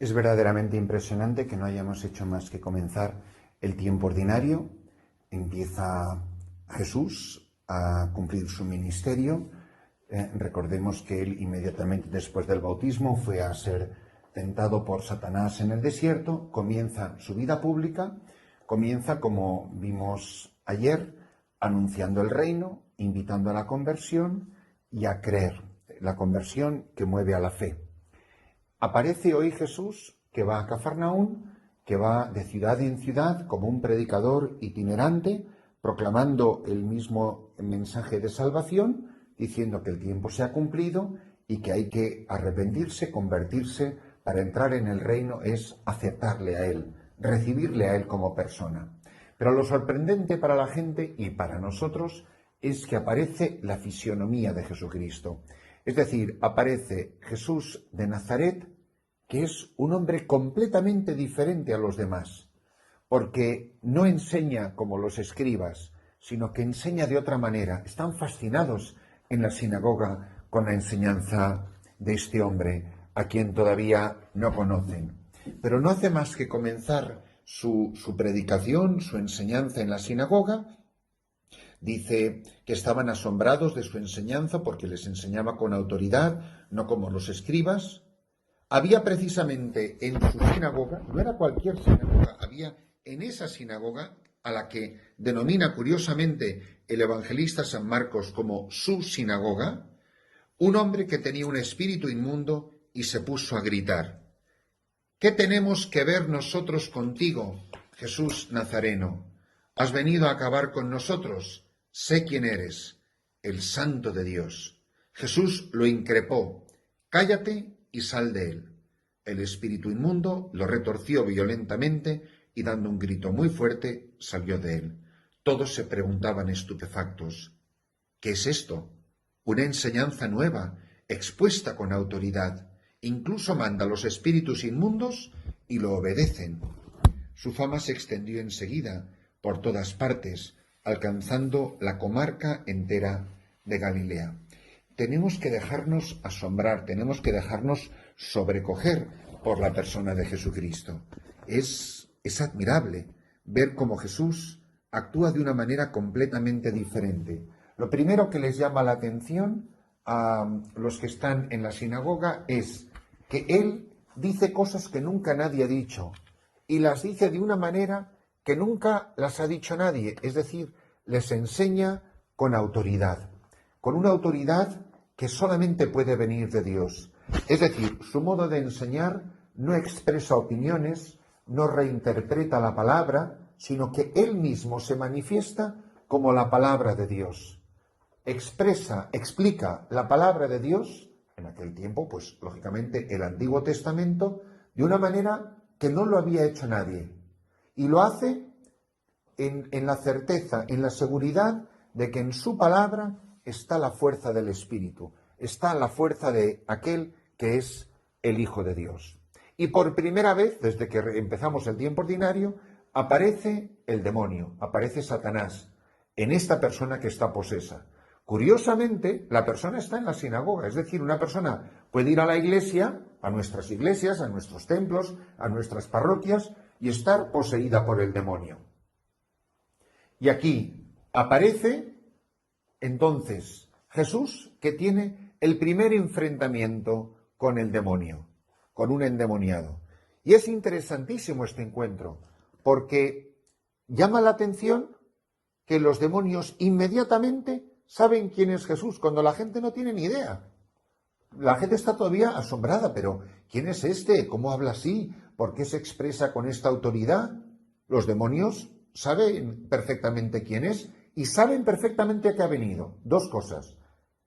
Es verdaderamente impresionante que no hayamos hecho más que comenzar el tiempo ordinario. Empieza Jesús a cumplir su ministerio. Recordemos que él inmediatamente después del bautismo fue a ser tentado por Satanás en el desierto. Comienza su vida pública, comienza, como vimos ayer, anunciando el reino, invitando a la conversión y a creer, la conversión que mueve a la fe. Aparece hoy Jesús, que va a Cafarnaún, que va de ciudad en ciudad como un predicador itinerante, proclamando el mismo mensaje de salvación, diciendo que el tiempo se ha cumplido y que hay que arrepentirse, convertirse, para entrar en el reino es aceptarle a Él, recibirle a Él como persona. Pero lo sorprendente para la gente y para nosotros es que aparece la fisionomía de Jesucristo. Es decir, aparece Jesús de Nazaret, que es un hombre completamente diferente a los demás, porque no enseña como los escribas, sino que enseña de otra manera. Están fascinados en la sinagoga con la enseñanza de este hombre, a quien todavía no conocen. Pero no hace más que comenzar su predicación, su enseñanza en la sinagoga. Dice que estaban asombrados de su enseñanza porque les enseñaba con autoridad, no como los escribas. Había precisamente en su sinagoga, no era cualquier sinagoga, había en esa sinagoga, a la que denomina curiosamente el evangelista San Marcos como su sinagoga, un hombre que tenía un espíritu inmundo y se puso a gritar: ¿Qué tenemos que ver nosotros contigo, Jesús Nazareno? ¿Has venido a acabar con nosotros? Sé quién eres, el Santo de Dios. Jesús lo increpó: cállate y sal de él. El espíritu inmundo lo retorció violentamente y dando un grito muy fuerte salió de él. Todos se preguntaban estupefactos: ¿qué es esto? Una enseñanza nueva, expuesta con autoridad. Incluso manda a los espíritus inmundos y lo obedecen. Su fama se extendió enseguida por todas partes, alcanzando la comarca entera de Galilea. Tenemos que dejarnos asombrar, tenemos que dejarnos sobrecoger por la persona de Jesucristo. Es admirable ver cómo Jesús actúa de una manera completamente diferente. Lo primero que les llama la atención a los que están en la sinagoga es que Él dice cosas que nunca nadie ha dicho y las dice de una manera que nunca las ha dicho nadie, es decir, les enseña con autoridad, con una autoridad que solamente puede venir de Dios. Es decir, su modo de enseñar no expresa opiniones, no reinterpreta la palabra, sino que Él mismo se manifiesta como la palabra de Dios. Explica la palabra de Dios, en aquel tiempo, pues lógicamente el Antiguo Testamento, de una manera que no lo había hecho nadie. Y lo hace en la certeza, en la seguridad de que en su palabra está la fuerza del Espíritu, está la fuerza de aquel que es el Hijo de Dios. Y por primera vez, desde que empezamos el tiempo ordinario, aparece el demonio, aparece Satanás en esta persona que está posesa. Curiosamente, la persona está en la sinagoga, es decir, una persona puede ir a la iglesia, a nuestras iglesias, a nuestros templos, a nuestras parroquias y estar poseída por el demonio. Y aquí aparece entonces Jesús, que tiene el primer enfrentamiento con el demonio, con un endemoniado. Y es interesantísimo este encuentro, porque llama la atención que los demonios inmediatamente saben quién es Jesús, cuando la gente no tiene ni idea. La gente está todavía asombrada, pero ¿quién es este? ¿Cómo habla así? ¿Por qué se expresa con esta autoridad? Los demonios saben perfectamente quién es y saben perfectamente a qué ha venido. Dos cosas: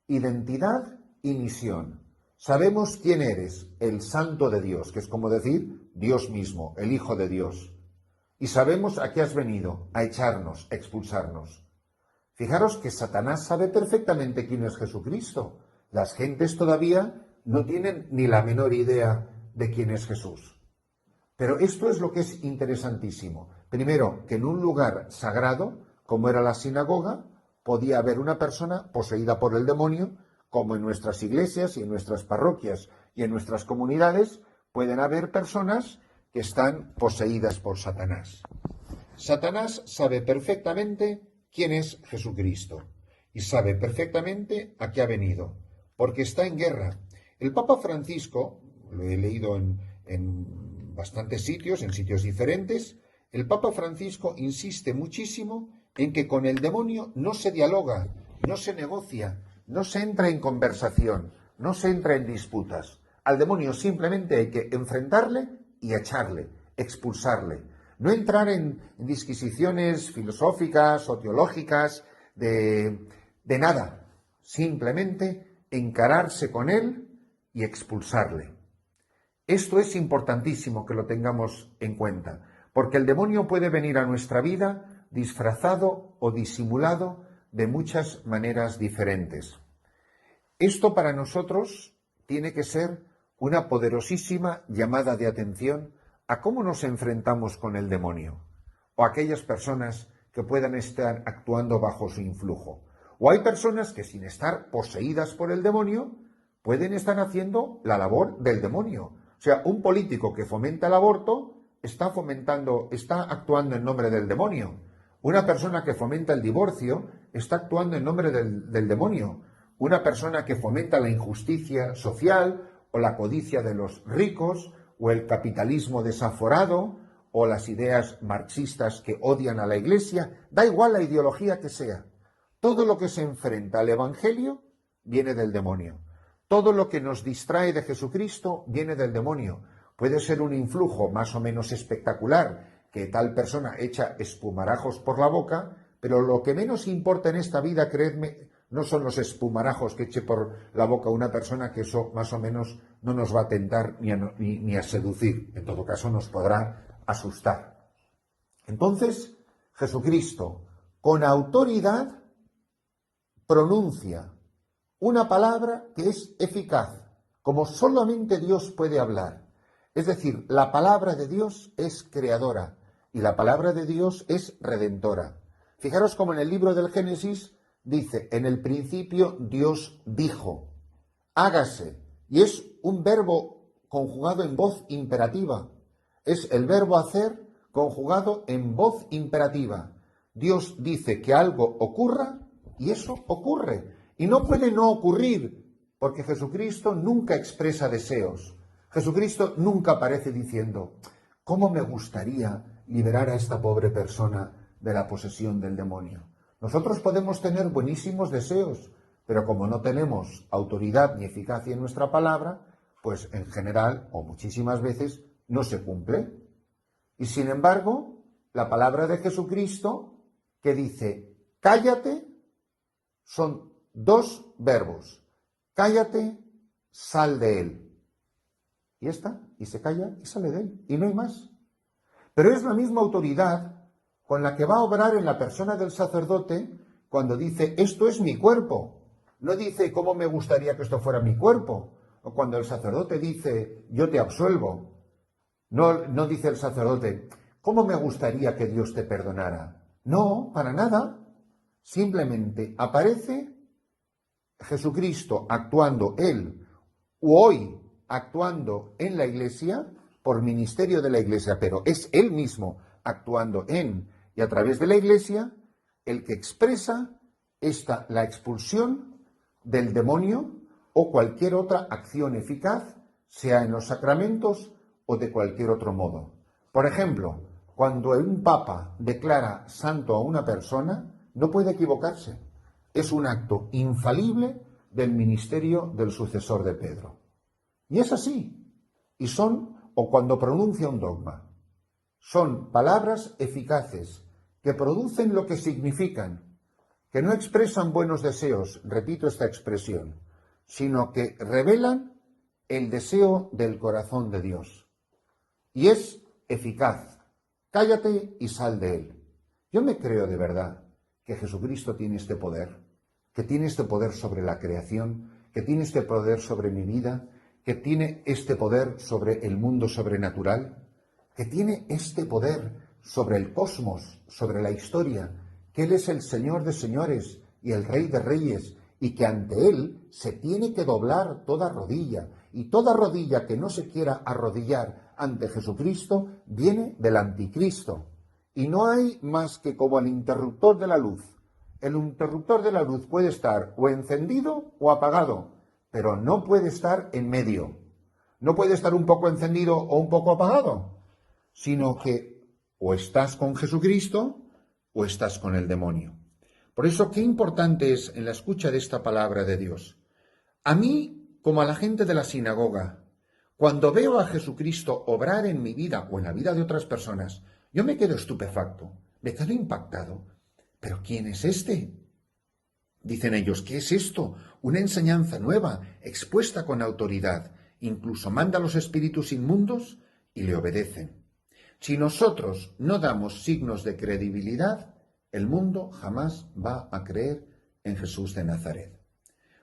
identidad y misión. Sabemos quién eres, el Santo de Dios, que es como decir Dios mismo, el Hijo de Dios. Y sabemos a qué has venido, a echarnos, a expulsarnos. Fijaros que Satanás sabe perfectamente quién es Jesucristo. Las gentes todavía no tienen ni la menor idea de quién es Jesús. Pero esto es lo que es interesantísimo. Primero, que en un lugar sagrado, como era la sinagoga, podía haber una persona poseída por el demonio, como en nuestras iglesias y en nuestras parroquias y en nuestras comunidades, pueden haber personas que están poseídas por Satanás. Satanás sabe perfectamente quién es Jesucristo y sabe perfectamente a qué ha venido, porque está en guerra. El Papa Francisco, lo he leído en bastantes sitios, en sitios diferentes, el Papa Francisco insiste muchísimo en que con el demonio no se dialoga, no se negocia, no se entra en conversación, no se entra en disputas. Al demonio simplemente hay que enfrentarle y echarle, expulsarle. No entrar en disquisiciones filosóficas o teológicas de nada. Simplemente encararse con él y expulsarle. Esto es importantísimo que lo tengamos en cuenta, porque el demonio puede venir a nuestra vida disfrazado o disimulado de muchas maneras diferentes. Esto para nosotros tiene que ser una poderosísima llamada de atención a cómo nos enfrentamos con el demonio, o aquellas personas que puedan estar actuando bajo su influjo. O hay personas que sin estar poseídas por el demonio pueden estar haciendo la labor del demonio. O sea, un político que fomenta el aborto está actuando en nombre del demonio. Una persona que fomenta el divorcio está actuando en nombre del demonio. Una persona que fomenta la injusticia social o la codicia de los ricos o el capitalismo desaforado o las ideas marxistas que odian a la Iglesia, da igual la ideología que sea. Todo lo que se enfrenta al Evangelio viene del demonio. Todo lo que nos distrae de Jesucristo viene del demonio. Puede ser un influjo más o menos espectacular, que tal persona echa espumarajos por la boca, pero lo que menos importa en esta vida, creedme, no son los espumarajos que eche por la boca una persona, que eso más o menos no nos va a tentar ni a seducir. En todo caso nos podrá asustar. Entonces, Jesucristo, con autoridad, pronuncia una palabra que es eficaz, como solamente Dios puede hablar. Es decir, la palabra de Dios es creadora y la palabra de Dios es redentora. Fijaros como en el libro del Génesis dice, en el principio Dios dijo, hágase, y es un verbo conjugado en voz imperativa. Es el verbo hacer conjugado en voz imperativa. Dios dice que algo ocurra y eso ocurre. Y no puede no ocurrir, porque Jesucristo nunca expresa deseos. Jesucristo nunca aparece diciendo, ¿cómo me gustaría liberar a esta pobre persona de la posesión del demonio? Nosotros podemos tener buenísimos deseos, pero como no tenemos autoridad ni eficacia en nuestra palabra, pues en general, o muchísimas veces, no se cumple. Y sin embargo, la palabra de Jesucristo, que dice, cállate, son dos verbos. Cállate, sal de él. Y está, y se calla y sale de él, y no hay más. Pero es la misma autoridad con la que va a obrar en la persona del sacerdote cuando dice, esto es mi cuerpo. No dice, ¿cómo me gustaría que esto fuera mi cuerpo? O cuando el sacerdote dice, yo te absuelvo. No dice el sacerdote, ¿cómo me gustaría que Dios te perdonara? No, para nada. Simplemente aparece Jesucristo actuando él, u hoy actuando en la Iglesia, por ministerio de la Iglesia, pero es él mismo actuando en y a través de la Iglesia, el que expresa la expulsión del demonio o cualquier otra acción eficaz, sea en los sacramentos o de cualquier otro modo. Por ejemplo, cuando un papa declara santo a una persona, no puede equivocarse. Es un acto infalible del ministerio del sucesor de Pedro. Y es así. Y o cuando pronuncia un dogma, son palabras eficaces que producen lo que significan, que no expresan buenos deseos, repito esta expresión, sino que revelan el deseo del corazón de Dios. Y es eficaz. Cállate y sal de él. Yo me creo de verdad que Jesucristo tiene este poder, que tiene este poder sobre la creación, que tiene este poder sobre mi vida, que tiene este poder sobre el mundo sobrenatural, que tiene este poder sobre el cosmos, sobre la historia, que Él es el Señor de señores y el Rey de reyes, y que ante Él se tiene que doblar toda rodilla, Y toda rodilla que no se quiera arrodillar ante Jesucristo viene del anticristo. Y no hay más que como el interruptor de la luz. El interruptor de la luz puede estar o encendido o apagado, pero no puede estar en medio. No puede estar un poco encendido o un poco apagado, sino que o estás con Jesucristo o estás con el demonio. Por eso, qué importante es en la escucha de esta palabra de Dios. A mí, como a la gente de la sinagoga, cuando veo a Jesucristo obrar en mi vida o en la vida de otras personas, yo me quedo estupefacto, me quedo impactado. ¿Pero quién es este? Dicen ellos, ¿qué es esto? Una enseñanza nueva, expuesta con autoridad. Incluso manda a los espíritus inmundos y le obedecen. Si nosotros no damos signos de credibilidad, el mundo jamás va a creer en Jesús de Nazaret.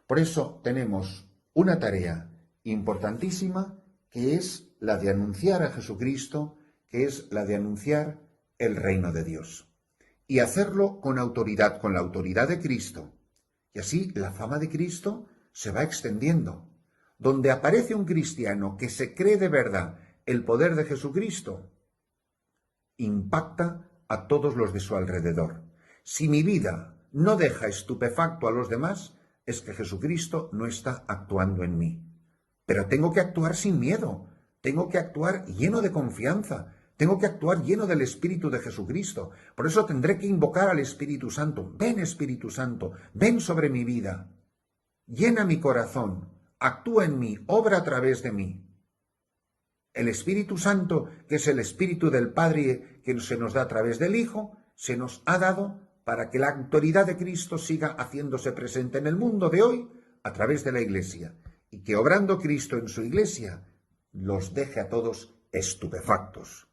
Por eso tenemos una tarea importantísima, que es la de anunciar a Jesucristo, que es la de anunciar el reino de Dios. Y hacerlo con autoridad, con la autoridad de Cristo. Y así la fama de Cristo se va extendiendo. Donde aparece un cristiano que se cree de verdad el poder de Jesucristo, impacta a todos los de su alrededor. Si mi vida no deja estupefacto a los demás, es que Jesucristo no está actuando en mí. Pero tengo que actuar sin miedo, tengo que actuar lleno de confianza, tengo que actuar lleno del Espíritu de Jesucristo. Por eso tendré que invocar al Espíritu Santo. Ven, Espíritu Santo, ven sobre mi vida, llena mi corazón, actúa en mí, obra a través de mí. El Espíritu Santo, que es el Espíritu del Padre que se nos da a través del Hijo, se nos ha dado para que la autoridad de Cristo siga haciéndose presente en el mundo de hoy a través de la Iglesia, y que obrando Cristo en su Iglesia los deje a todos estupefactos.